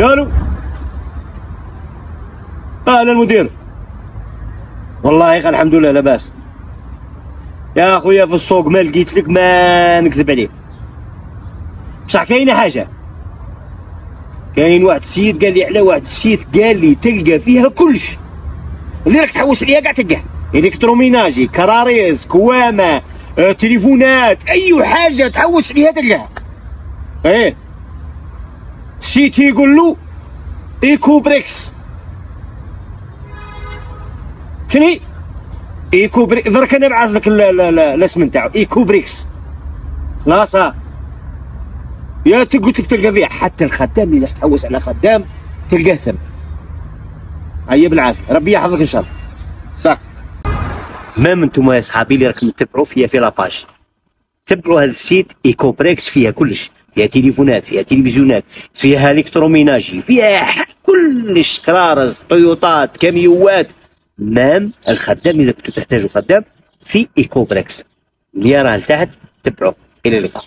الو. انا المدير. والله غير الحمد لله لاباس. يا خويا في السوق ما لقيت لك ما نكذب عليك، بصح كاينه حاجه. كاين واحد السيد قال لي على واحد السيت قال لي تلقى فيها كلش اللي راك تحوس عليها كاع تلقاه، الكتروميناجي، كراريز، كوامه، تليفونات، اي حاجه تحوس عليها تلقاها. ايه السيت يقول له ايكوبريكس. شني ايكوبريكس؟ درك انا نبعث لك الاسم نتاعو، ايكوبريكس. خلاص يا قلت لك تلقى فيها حتى الخدام، اذا تحوس على خدام تلقاه ثم. هيا بالعافيه، ربي يحفظك ان شاء الله. صح. مام انتم يا صحابي اللي راكم تتبعوا فيا في لاباج، تبعوا هذا السيت ايكوبريكس، فيها كلش، فيها تليفونات، فيها تلفزيونات، فيها الكتروميناجي، فيها كلش، كرارز، طيوطات، كاميوات. مام الخدام اذا كنتوا تحتاجوا خدام في ايكوبريكس اللي راه لتحت، تبعوه. الى اللقاء.